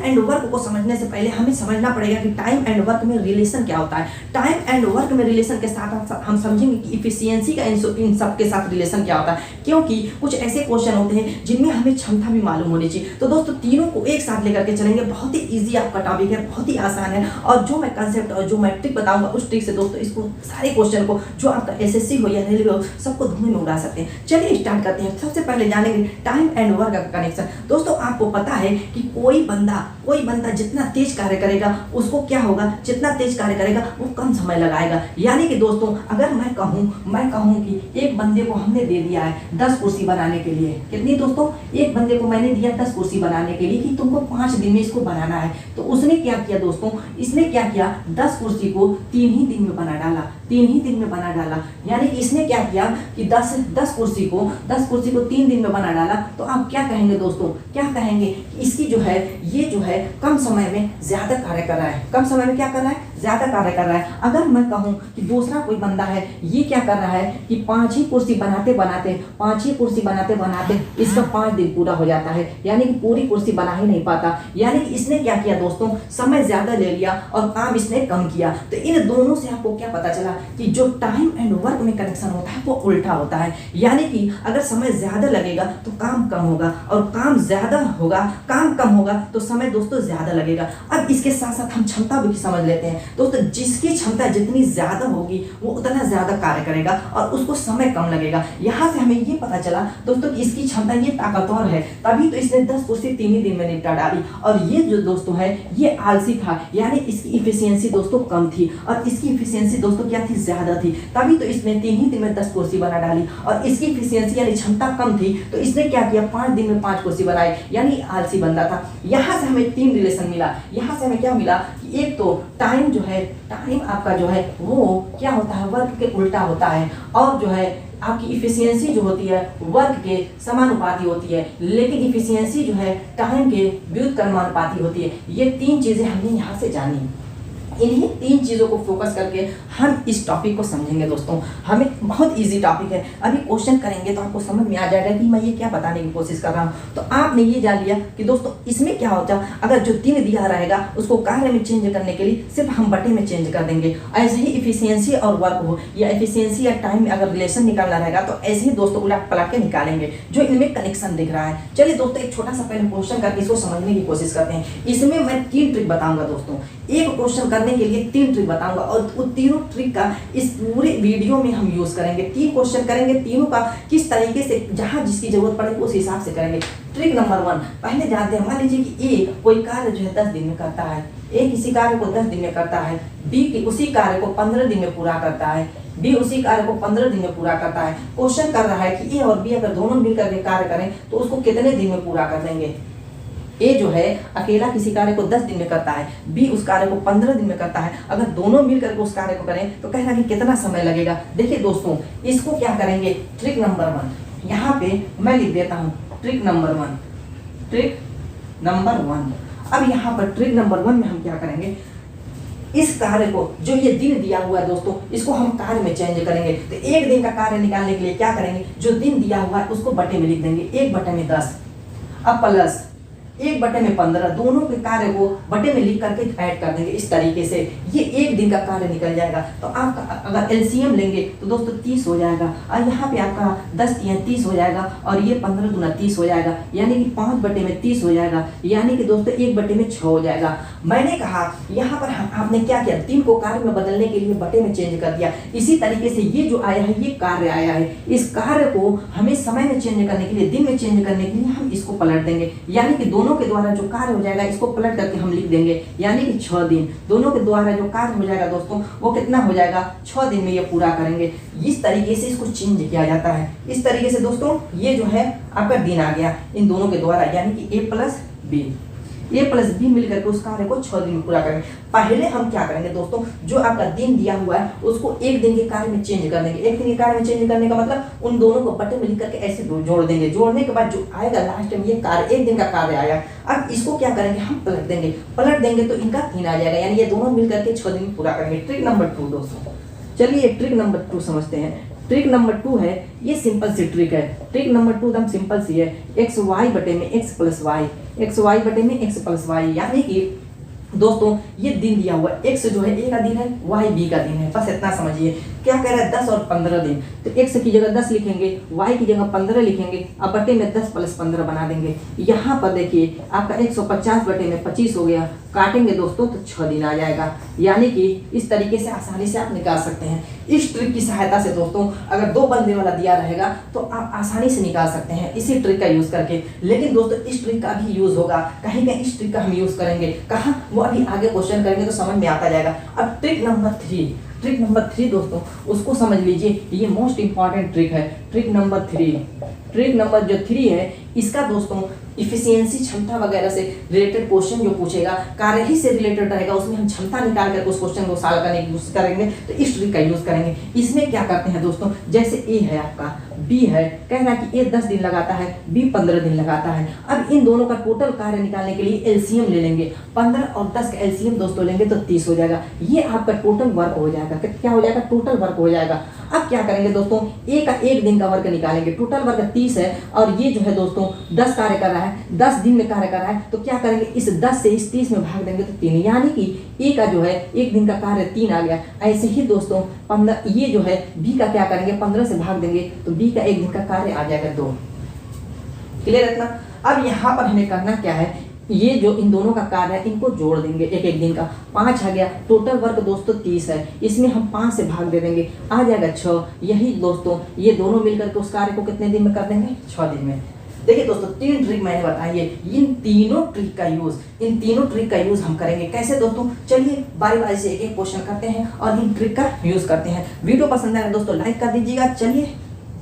And work को समझने से पहले हमें समझना पड़ेगा कि टाइम एंड वर्क में रिलेशन क्या होता है। टाइम एंड वर्क में रिलेशन के साथ हम समझेंगे कि इफिशियंसी का इन सब के साथ रिलेशन क्या होता है, क्योंकि कुछ ऐसे क्वेश्चन होते हैं जिनमें हमें क्षमता भी मालूम होनी चाहिए। तो दोस्तों तीनों को एक साथ लेकर के चलेंगे, बहुत ही ईजी आपका टॉपिक है, बहुत ही आसान है, और जो मैं कंसेप्ट और जो मैं ट्रिक बताऊंगा उस ट्रिक से दोस्तों इसको सारे क्वेश्चन को जो आपका एसएससी हो या रेलवे हो सबको धुएं में उड़ा सकते हैं। चलिए स्टार्ट करते हैं। सबसे पहले जानेंगे टाइम एंड वर्क का कनेक्शन। दोस्तों आपको पता है कि कोई बंदा जितना तेज कार्य करेगा उसको क्या होगा, जितना तेज कार्य करेगा वो कम समय लगाएगा। यानी कि दोस्तों अगर मैं कहूं कि एक बंदे को हमने दे दिया है 10 कुर्सी बनाने के लिए, कितनी दोस्तों, एक बंदे को मैंने दिया 10 कुर्सी बनाने के लिए कि तुमको 5 दिन में इसको बनाना है, तो उसने क्या किया दोस्तों, इसने क्या किया 10 कुर्सी को 3 ही दिन में बना डाला, 3 ही दिन में बना डाला। यानी कि इसने क्या किया कि 10 कुर्सी को 3 दिन में बना डाला। तो आप क्या कहेंगे दोस्तों, क्या कहेंगे कि इसकी ये जो है कम समय में ज्यादा कार्य कर रहा है, कम समय में क्या कर रहा है, ज्यादा कार्य कर रहा है। अगर मैं कहूं कि दूसरा कोई बंदा है, ये क्या कर रहा है कि 5 ही कुर्सी बनाते बनाते इसका 5 दिन पूरा हो जाता है, यानी कि पूरी कुर्सी बना ही नहीं पाता। यानी कि इसने क्या किया दोस्तों, समय ज्यादा ले लिया और काम इसने कम किया। तो इन दोनों से आपको क्या पता चला कि जो टाइम एंड वर्क में कनेक्शन होता है वो उल्टा होता है। यानी कि अगर समय ज्यादा लगेगा तो काम कम होगा, और काम कम होगा तो समय दोस्तों ज्यादा लगेगा। अब इसके साथ साथ हम क्षमता भी समझ लेते हैं दोस्तों। जिसकी क्षमता जितनी ज्यादा होगी वो उतना ज्यादा कार्य करेगा और उसको समय कम लगेगा। यहाँ से हमें ये पता चला दोस्तों कि इसकी क्षमता ये ताकतवर है, तभी तो इसने 10 कुर्सी 3 ही दिन में निपटा डाली। और ये जो दोस्तों है ये आलसी था, यानी इसकी इफिशियंसी दोस्तों कम थी और इसकी इफिशियंसी दोस्तों क्या थी, ज्यादा थी, तभी तो इसने 3 ही दिन में 10 कुर्सी बना डाली। और इसकी इफिशियंसी यानी क्षमता कम थी तो इसने क्या किया, 5 दिन में 5 कुर्सी बनाई, यानी आलसी बंदा था। यहाँ से हमें 3 रिलेशन मिला। यहाँ से हमें क्या मिला कि एक तो टाइम आपका जो है वो क्या होता है, वर्क के उल्टा होता है, और जो है आपकी इफिशियंसी जो होती है वर्क के समानुपाती होती है, लेकिन इफिशियंसी जो है टाइम के व्युत्क्रमानुपाती होती है। ये 3 चीजें हमने यहाँ से जानी। इन्हीं 3 चीजों को फोकस करके हम इस टॉपिक को समझेंगे दोस्तों। हमें बहुत इजी टॉपिक है, अभी क्वेश्चन करेंगे तो आपको समझ में आ जाएगा कि मैं ये क्या बताने की कोशिश कर रहा हूँ। तो आपने ये जान लिया कि दोस्तों इसमें क्या होता है, अगर जो दिन दिया रहेगा उसको कार्य में चेंज करने के लिए सिर्फ हम बटे में चेंज कर देंगे। ऐसे ही इफिशियंसी और वर्क हो या इफिशियंसी या टाइम में अगर रिलेशन निकालना रहेगा तो ऐसे ही दोस्तों उलट पलट के निकालेंगे जो इनमें कनेक्शन दिख रहा है। चलिए दोस्तों एक छोटा सा पहले क्वेश्चन करके इसको समझने की कोशिश करते हैं। इसमें मैं 3 ट्रिक बताऊंगा दोस्तों, एक क्वेश्चन करने के लिए 3 ट्रिक बताऊंगा और उन तीनों ट्रिक का इस पूरे वीडियो में हम यूज करेंगे। 3 क्वेश्चन करेंगे, तीनों का किस तरीके से जहां जिसकी जरूरत पड़े उस हिसाब से करेंगे। ट्रिक नंबर 1 पहले जानते हैं। मान लीजिए कि ए कोई कार्य जो है 10 दिन में करता है, ए किसी कार्य को 10 दिन में करता है, बी उसी कार्य को 15 दिन में पूरा करता है, बी उसी कार्य को 15 दिन में पूरा करता है। क्वेश्चन कर रहा है कि ए और बी अगर दोनों मिलकर के कार्य करें तो उसको कितने दिन में पूरा कर देंगे। ए जो है अकेला किसी कार्य को 10 दिन में करता है, बी उस कार्य को 15 दिन में करता है। अगर दोनों मिलकर के उस कार्य को करें तो कह रहा है कि कितना समय लगेगा। देखिए दोस्तों इसको क्या करेंगे, ट्रिक नंबर 1 यहाँ पे मैं लिख देता हूँ। ट्रिक नंबर 1 अब यहाँ पर ट्रिक नंबर 1 में हम क्या करेंगे, इस कार्य को जो ये दिन दिया हुआ है दोस्तों इसको हम कार्य में चेंज करेंगे। तो एक दिन का कार्य निकालने के लिए क्या करेंगे, जो दिन दिया हुआ है उसको बटे में लिख देंगे, 1/10 अब प्लस 1/15 दोनों के कार्य को बटे में लिख करके ऐड कर देंगे। इस तरीके से ये एक दिन का कार्य निकल जाएगा। तो आपका अगर एलसीएम लेंगे तो दोस्तों 30 हो जाएगा, और यहाँ पे आपका 10 × 30 हो जाएगा, और ये 15 × 30 हो जाएगा, यानी कि 5/30 हो जाएगा, यानी कि दोस्तों 1/6 हो जाएगा। मैंने कहा यहाँ पर आपने क्या किया, दिन को कार्य में बदलने के लिए बटे में चेंज कर दिया। इसी तरीके से ये जो आया है ये कार्य आया है, इस कार्य को हमें समय में चेंज करने के लिए, दिन में चेंज करने के लिए हम इसको पलट देंगे, यानी कि दोनों के द्वारा जो कार्य हो जाएगा इसको पलट करके हम लिख देंगे, यानी कि 6 दिन। दोनों के द्वारा जो कार्य हो जाएगा दोस्तों वो कितना हो जाएगा, 6 दिन में ये पूरा करेंगे। इस तरीके से इसको चेंज किया जाता है। इस तरीके से दोस्तों ये जो है आपका दिन आ गया इन दोनों के द्वारा, यानी कि ए प्लस बी मिलकर के उस कार्य को 6 दिन में पूरा करेंगे। पहले हम क्या करेंगे दोस्तों, जो आपका दिन दिया हुआ है उसको एक दिन के कार्य में चेंज कर देंगे। एक दिन के कार्य में चेंज करने का मतलब उन दोनों को बटे में लिख करके ऐसे जोड़ देंगे। जोड़ने के बाद जो आएगा लास्ट में ये कार्य, एक दिन का कार्य आया। अब इसको क्या करेंगे, हम पलट देंगे तो इनका दिन आ जाएगा, यानी ये दोनों मिलकर के 6 दिन में पूरा करेंगे। ट्रिक नंबर 2 दोस्तों, चलिए ट्रिक नंबर 2 समझते हैं। ट्रिक नंबर 2 है, ये सिंपल सी ट्रिक है। ट्रिक नंबर 2 एकदम सिंपल सी है, एक्स वाई बटे में x plus y, x y बटे में एक्स प्लस वाई। यानी कि दोस्तों ये दिन दिया हुआ है, एक्स जो है ए का दिन है, वाई बी का दिन है, बस इतना समझिए। क्या कह रहा है 10 और 15 दिन, तो एक्स की जगह 10 लिखेंगे, वाई की जगह 15 लिखेंगे, अब बटे में 10 प्लस 15 बना देंगे। यहाँ पर देखिए आपका 150 बटे में 25 हो गया, काटेंगे दोस्तों तो 6 दिन आ जाएगा। यानी कि इस तरीके से आसानी से आप निकाल सकते हैं। इस ट्रिक की सहायता से दोस्तों अगर 2 बंदे वाला दिया रहेगा तो आप आसानी से निकाल सकते हैं इसी ट्रिक का यूज करके। लेकिन दोस्तों इस ट्रिक का भी यूज होगा कहीं ना, इस ट्रिक का हम यूज करेंगे कहाँ, वो अभी आगे क्वेश्चन करेंगे तो समझ में आता जाएगा। अब ट्रिक नंबर 3, ट्रिक नंबर 3 दोस्तों उसको समझ लीजिए, ये मोस्ट इंपॉर्टेंट ट्रिक है। ट्रिक नंबर 3, ट्रिक नंबर जो 3 है इसका दोस्तों इफिशियंसी क्षमता वगैरह से रिलेटेड क्वेश्चन जो पूछेगा, कार्य ही से रिलेटेड रहेगा, उसमें हम क्षमता निकाल कर उस क्वेश्चन को सॉल्व करने की कोशिश करेंगे, तो इस ट्रिक का यूज करेंगे। इसमें क्या करते हैं दोस्तों, जैसे ए है आपका, बी है, कह रहा है कि ए 10 दिन लगाता है, बी 15 दिन लगाता है। अब इन दोनों का टोटल कार्य निकालने के लिए एलसीएम ले लेंगे, 15 और 10 का एलसीएम दोस्तों लेंगे तो 30 हो जाएगा। ये आपका टोटल वर्क हो जाएगा। क्या हो जाएगा, टोटल वर्क हो जाएगा। अब क्या करेंगे दोस्तों, ए का 1 दिन का वर्क निकालेंगे, टोटल वर्क 30 है और ये जो है दोस्तों 10 कार्य कर रहा है, 10 दिन में कार्य कर रहा है, तो क्या करेंगे इस 10 से इस 30 में भाग देंगे तो 3, यानी कि ए का जो है 1 दिन का कार्य 3 आ गया। ऐसे ही दोस्तों 15, ये जो है बी का क्या करेंगे 15 से भाग देंगे तो बी का 1 दिन का कार्य आ जाएगा 2। क्लियर इतना। अब यहाँ पर हमें करना क्या है, ये जो इन दोनों का कार्य है इनको जोड़ देंगे, एक दिन का 5 आ गया, टोटल वर्क दोस्तों 30 है, इसमें हम 5 से भाग दे देंगे, आ जाएगा 6। यही दोस्तों ये दोनों मिलकर के उस कार्य को कितने दिन में कर देंगे, 6 दिन में। देखिए दोस्तों 3 ट्रिक मैंने बताई है, इन तीनों ट्रिक का यूज हम करेंगे। कैसे दोस्तों, चलिए बारी बारी से एक क्वेश्चन करते हैं और इन ट्रिक का यूज करते हैं। वीडियो पसंद आए दोस्तों लाइक कर दीजिएगा। चलिए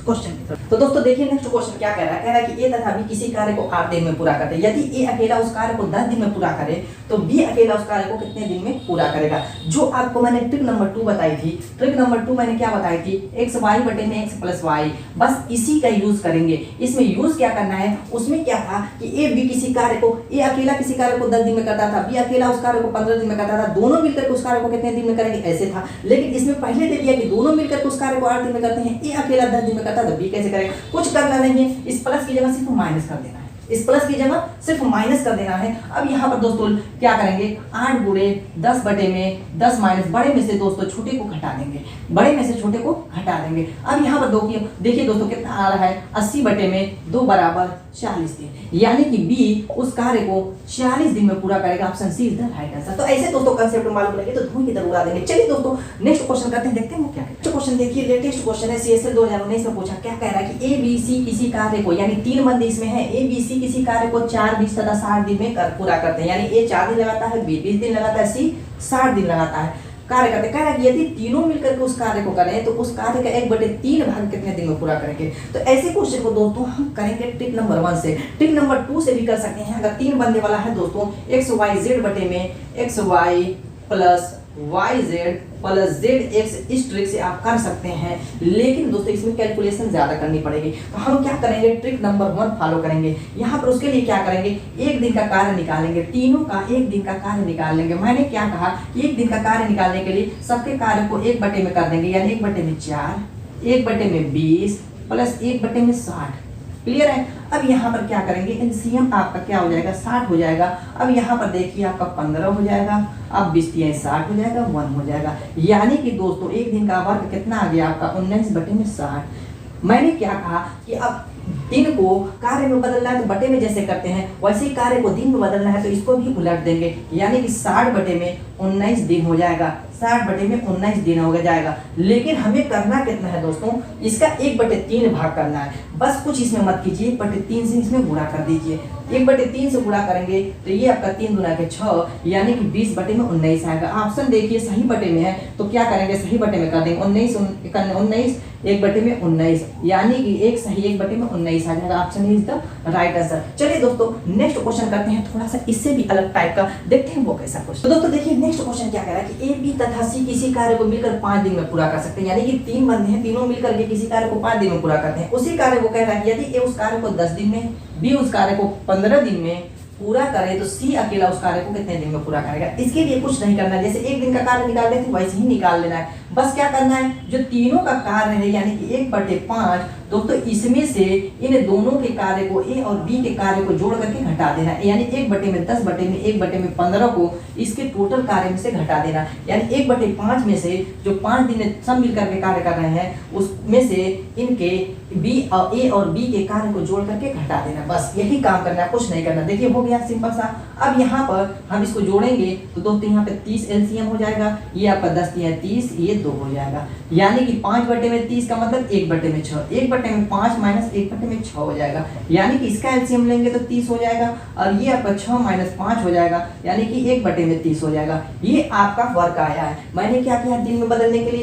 क्वेश्चन की तरफ। तो दोस्तों देखिए नेक्स्ट क्वेश्चन क्या कह रहा है, कह रहा है कि ए तथा बी किसी कार्य को 8 दिन में पूरा करते हैं। यदि ए अकेला उस कार्य को 10 दिन में पूरा करे तो बी अकेला उस कार्य को कितने दिन में पूरा करेगा। जो आपको मैंने ट्रिक नंबर 2 बताई थी, ट्रिक नंबर 2 मैंने क्या बताई थी, एक्स वाई बटे में एक्स प्लस वाई, बस इसी का यूज करेंगे। इसमें यूज क्या करना है, उसमें क्या था कि ए बी किसी कार्य को, ए अकेला किसी कार्य को 10 दिन में करता था, बी अकेला उस कार्य को 15 दिन में करता था, दोनों मिलकर उस कार्य को कितने दिन में करेंगे ऐसे था। लेकिन इसमें पहले दे दिया कि दोनों मिलकर उस कार्य को 8 दिन में करते हैं, ए अकेला 10 दिन में करता था, बी कैसे करेगा। कुछ करना नहीं है, इस प्लस की जगह सिर्फ माइनस कर देना है, इस प्लस की जगह सिर्फ माइनस कर देना है। अब यहाँ पर दोस्तों क्या करेंगे, 8 गुणे 10 बटे में 10 माइनस बड़े में से दोस्तों छोटे को घटा देंगे, बड़े में से छोटे को घटा देंगे। अब यहाँ पर देखिए दोस्तों कितना आ रहा है, 80 बटे में 2 बराबर 40 दिन, यानी कि बी उस कार्य को 40 दिन में पूरा करेगा। Option c is the right answer. तो ऐसे दोस्तों कंसेप्ट मालूम लगे तो धूम की तरह उड़ा देंगे। चलिए दोस्तों नेक्स्ट क्वेश्चन करते हैं, देखते हैं वो क्या है। क्वेश्चन देखिए, लेटेस्ट क्वेश्चन है, सीएसएल 2019 में पूछा। क्या कह रहा है कि ए बी सी किसी कार्य को, यानी 3 बंदे इसमें है, ए बी सी किसी कार्य को 4, 20 तथा 60 दिन में पूरा करते हैं। यानी ए 4 दिन लगाता है, बी 20 दिन लगाता है, सी 60 दिन लगाता है, कार्य करते। कह रहा है कि यदि तीनों मिलकर के उस कार्य को करें तो उस कार्य का 1/3 भाग कितने दिन में पूरा करेंगे। तो ऐसे क्वेश्चन को दोस्तों हम करेंगे ट्रिक नंबर 1 से, ट्रिक नंबर 2 से भी कर सकते हैं। अगर 3 बंदे वाला है दोस्तों, एक्स वाई जेड बटे में x y plus y z plus z x, इस ट्रिक से आप कर सकते हैं। लेकिन दोस्तों इसमें कैलकुलेशन ज्यादा करनी पड़ेगी, तो हम क्या करेंगे, ट्रिक नंबर 1 फॉलो करेंगे। यहाँ पर उसके लिए क्या करेंगे, 1 दिन का कार्य निकालेंगे, तीनों का 1 दिन का कार्य निकाल लेंगे। मैंने क्या कहा, 1 दिन का कार्य निकालने के लिए सबके कार्य को 1 बटे में कर देंगे, यानी 1 बटे में 4, 1 बटे में 20 प्लस 1 बटे में 60। क्लियर है। अब यहाँ पर क्या करेंगे, एलसीएम आपका क्या हो जाएगा, 60 हो जाएगा। अब यहाँ पर देखिए आपका 15 हो जाएगा, अब 20 60 हो जाएगा, 1 हो जाएगा। यानी कि दोस्तों 1 दिन का वर्क कितना आ गया आपका, 19 बटे में 60। मैंने क्या कहा कि अब दिन को कार्य में बदलना है तो बटे में जैसे करते हैं वैसे ही कार्य को दिन में बदलना है तो इसको भी उलट देंगे, यानी कि 60 बटे में 19 दिन हो जाएगा, 60 बटे में 19 दिन हो जाएगा। लेकिन हमें करना कितना है दोस्तों, इसका 1/3 भाग करना है। बस कुछ इसमें मत कीजिए, 1/3 से इसमें गुणा कर दीजिए। 1/3 से गुणा करेंगे तो ये आपका 3 दूना के 6, यानी कि 20 बटे में 19 आएगा। ऑप्शन देखिए सही बटे में है तो क्या करेंगे, सही बटे में कर देंगे, 19 1 बटे में 19, यानी कि एक सही 1 बटे में 19 आ जाएगा। Option is the right answer. चलिए दोस्तों नेक्स्ट क्वेश्चन करते हैं, थोड़ा सा इससे भी अलग टाइप का, देखते हैं वो कैसा क्वेश्चन। तो दोस्तों देखिए नेक्स्ट क्वेश्चन क्या कह रहा है कि ए बी तथा सी किसी कार्य को मिलकर 5 दिन में पूरा कर सकते हैं। यानी कि 3 बंदे हैं, तीनों मिलकर के किसी कार्य को 5 दिन में पूरा करते हैं। उसी कार्य को कह रहा है कि यदि ए उस कार्य को 10 दिन में, बी उस कार्य को 15 दिन में पूरा करे तो सी अकेला उस कार्य को कितने दिन में पूरा करेगा। इसके लिए कुछ नहीं करना, जैसे 1 दिन का कार्य निकाल देते वैसे ही निकाल लेना है। बस क्या करना है, जो तीनों का कार्य है यानी कि 1/5 दोस्तों इसमें से इन दोनों के कार्य को ए और बी के कार्य को जोड़ करके घटा देना, यानी 1/10/1/15 को इसके टोटल कार्य में से घटा देना, यानी 1/5 में से जो 5 दिन सब मिलकर के कार्य कर रहे हैं उसमें से इनके बी और ए और बी के कार्य को जोड़ करके घटा देना। बस यही काम करना है, कुछ नहीं करना। देखिए हो गया सिंपल सा। अब यहाँ पर हम इसको जोड़ेंगे तो दोस्तों यहाँ पे 30 एलसीएम हो जाएगा, ये आपका 10 या 30, ये 2 हो जाएगा, यानी कि 5/30 का मतलब 1/6, 1/5 माइनस 1/6 हो जाएगा, यानी कि इसका एलसीएम लेंगे तो 30 हो जाएगा, और ये आपका 6 माइनस 5 हो जाएगा, यानी कि 1/30 हो जाएगा। ये आपका वर्क आया है। मैंने क्या किया, दिन में बदलने के लिए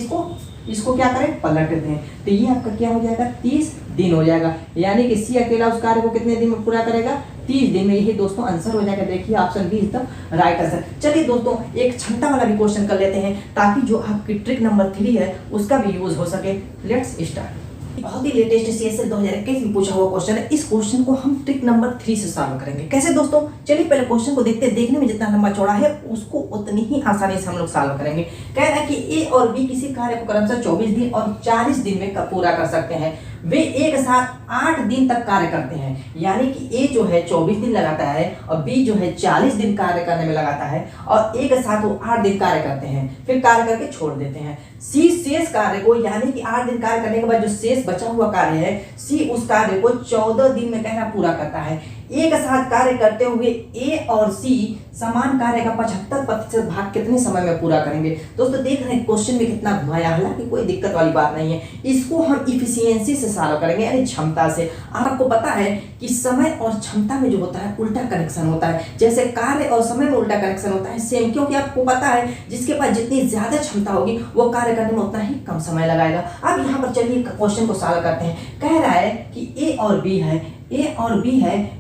इसको क्या करें, पलट दें, तो ये आपका क्या हो जाएगा, 30 दिन हो जाएगा, यानी कि सी अकेला उस कार्य को कितने दिन में पूरा करेगा, 30 दिन में। यही दोस्तों आंसर हो जाएगा। देखिए option b is the right answer. चलिए दोस्तों एक क्षमता वाला भी क्वेश्चन कर लेते हैं, ताकि जो आपकी ट्रिक नंबर 3 है उसका भी यूज हो सके। Let's start. बहुत ही लेटेस्ट सीएसएल 2021 में पूछा हुआ क्वेश्चन है। इस क्वेश्चन को हम ट्रिक नंबर 3 से सॉल्व करेंगे। कैसे दोस्तों, चलिए पहले क्वेश्चन को देखते हैं। देखने में जितना लंबा चौड़ा है उसको उतनी ही आसानी से हम लोग सॉल्व करेंगे। कह रहा है कि ए और बी किसी कार्य को क्रमशः 24 दिन और 40 दिन में पूरा कर सकते हैं। वे एक साथ 8 दिन तक कार्य करते हैं, यानी कि ए जो है 24 दिन लगाता है और बी जो है 40 दिन कार्य करने में लगाता है, और एक साथ वो 8 दिन कार्य करते हैं, फिर कार्य करके छोड़ देते हैं। सी शेष कार्य को, यानी कि 8 दिन कार्य करने के बाद जो शेष बचा हुआ कार्य है, सी उस कार्य को 14 दिन में कहना पूरा करता है। एक साथ कार्य करते हुए ए और सी समान कार्य का 75% भाग कितने समय में पूरा करेंगे। दोस्तों देख रहे हैं क्वेश्चन में कितना घुमाया, हालांकि कोई दिक्कत वाली बात नहीं है। इसको हम इफिशियंसी से सॉल्व करेंगे, यानी क्षमता से। आपको पता है कि समय और क्षमता में जो होता है उल्टा कनेक्शन होता है, जैसे कार्य और समय में उल्टा कनेक्शन होता है सेम, क्योंकि आपको पता है जिसके पास जितनी ज्यादा क्षमता होगी वो कार्य करने में उतना ही कम समय लगाएगा। अब यहाँ पर चलिए क्वेश्चन को सॉल्व करते हैं। कह रहा है कि ए और बी है,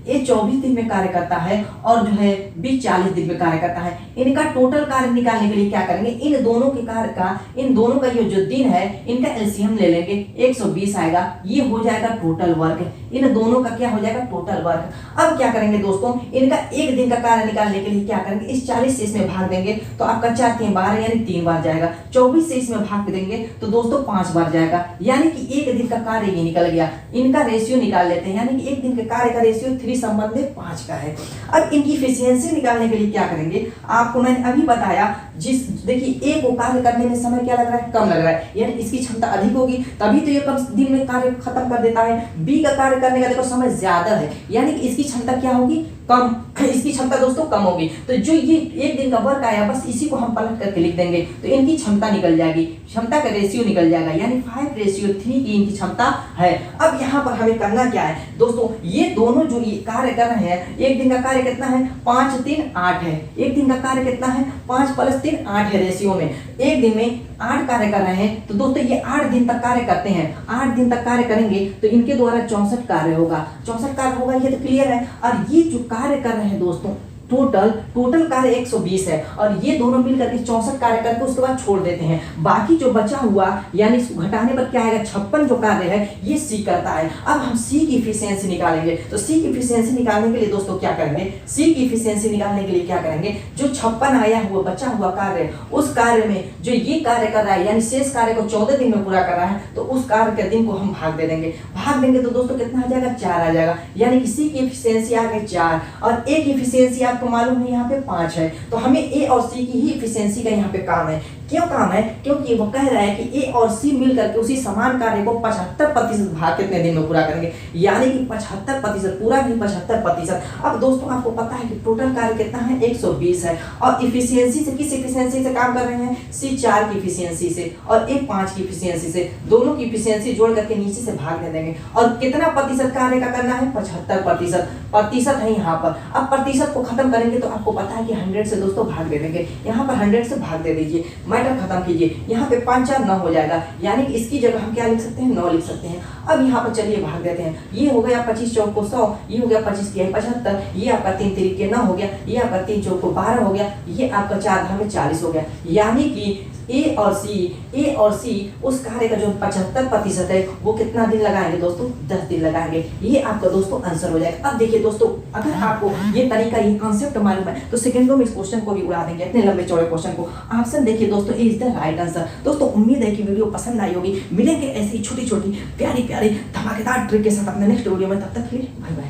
ए 24 दिन में कार्य करता है और जो है बी 40 दिन में कार्य करता है। इनका टोटल कार्य निकालने के लिए क्या करेंगे, इन दोनों के कार्य का, इन दोनों का ये जो दिन है इनका एलसीएम ले लेंगे, 120 आएगा, ये हो जाएगा टोटल वर्क। इन दोनों का क्या हो जाएगा, टोटल वर्क। अब क्या करेंगे दोस्तों, इनका एक दिन का कार्य निकालने के लिए क्या करेंगे, इस 40 से इसमें भाग देंगे तो आपका 4 3 12 यानी 3 बार जाएगा। 24 से इसमें भाग देंगे तो दोस्तों 5 बार जाएगा, यानी कि एक दिन का कार्य ये निकल गया। इनका रेशियो निकाल लेते हैं, यानी कि एक दिन के कार्य का रेशियो 3 संबंध 5 का है। अब इनकी इफिशियंसी निकालने के लिए क्या करेंगे, आपको मैंने अभी बताया, जिस देखिए ए को कार्य करने में समय क्या लग रहा है, कम लग रहा है, यानी इसकी क्षमता अधिक होगी, तभी तो ये कम दिन में कार्य खत्म कर देता है। बी का कार्य करने का देखो समय ज्यादा है, यानी कि इसकी क्षमता क्या होगी, कम, इसकी क्षमता दोस्तों कम होगी। तो जो ये एक दिन का वर्क आया बस इसी को हम पलट करके लिख देंगे तो इनकी क्षमता निकल जाएगी, क्षमता का रेशियो निकल जाएगा, यानी 5:3 की इनकी क्षमता है। अब यहाँ पर हमें करना क्या है दोस्तों, ये दोनों जो ये कार्य कर रहे हैं, एक दिन का कार्य कितना है, 5 3 8 है। एक दिन का कार्य कितना है, 5 + 3 8 है रेशियो में। एक दिन में 8 कार्य कर रहे हैं, तो दोस्तों ये 8 दिन तक कार्य करते हैं। 8 दिन तक कार्य करेंगे तो इनके द्वारा 64 कार्य होगा, 64 कार्य होगा, ये तो क्लियर है। और ये जो कार्य कर रहे हैं दोस्तों, टोटल कार्य 120 है, और ये दोनों मिलकर के 64 कार्य करके उसके बाद छोड़ देते हैं। बाकी जो बचा हुआ, यानी इसको घटाने पर क्या आएगा, 56 जो कार्य है ये सी करता है। अब हम सी की इफिशियंसी निकालेंगे, तो सी की इफिशियंसी निकालने के लिए दोस्तों क्या करेंगे, सी की इफिशियंसी निकालने के लिए क्या करेंगे, जो 56 आया हुआ बचा हुआ कार्य, उस कार्य में जो ये कार्य कर रहा है, यानी शेष कार्य को 14 दिन में पूरा कर रहा है, तो उस कार्य के दिन को हम भाग दे देंगे। भाग देंगे तो दोस्तों कितना आ जाएगा, 4 आ जाएगा, यानी कि सी की इफिशियंसी आ गई 4, और ए की इफिशियंसी आपको मालूम है यहाँ पे 5 है। तो हमें ए और सी की ही इफिशियंसी का यहाँ पे काम है। क्यों काम है, क्योंकि वो कह रहा है कि ए और सी मिलकर के उसी समान कार्य को 75% भाग कितने दिन में पूरा करेंगे, यानी कि 75%, पूरा नहीं 75%। अब दोस्तों आपको पता है कि टोटल कार्य कितना है, 120 है, और इफिशियंसी से, किस इफिशियंसी से काम कर रहे हैं, सी 4 की इफिशियंसी से और ए 5 की इफिशियंसी से, दोनों की इफिशियंसी जोड़ करके नीचे से भाग दे देंगे। और कितना प्रतिशत कार्य का करना है, 75%, प्रतिशत है यहाँ पर। अब प्रतिशत को खत्म करेंगे तो आपको पता है कि 100 से दोस्तों भाग दे देंगे, यहाँ पर 100 से भाग दे दीजिए, मैटर खत्म कीजिए। यहाँ पे 5 4 9 हो जाएगा, यानी कि इसकी जगह हम क्या लिख सकते हैं, 9 लिख सकते हैं। अब यहाँ पर चलिए भाग देते हैं, ये हो गया 25 चौक को 100, ये हो गया 25 की 75, ये आपका 3 3 के 9 हो गया, ये आपका 3 चौक को 12 हो गया, ये आपका 4 धाम में 40 हो गया, यानी कि ए और सी उस कार्य का जो 75% है वो कितना दिन लगाएंगे दोस्तों, 10 दिन लगाएंगे। ये आपका दोस्तों आंसर हो जाएगा। अब देखिए दोस्तों, अगर आपको ये तरीका, ये कॉन्सेप्ट मालूम है तो सेकंडों में इस क्वेश्चन को भी उड़ा देंगे, इतने लंबे चौड़े क्वेश्चन को। ऑप्शन देखिए दोस्तों, ए इज द राइट आंसर। दोस्तों उम्मीद है कि वीडियो पसंद आई होगी। मिलेंगे ऐसी छोटी छोटी प्यारी प्यारी धमाकेदार ट्रिक के साथ अपने नेक्स्ट वीडियो में। तब तक के लिए बाय बाय।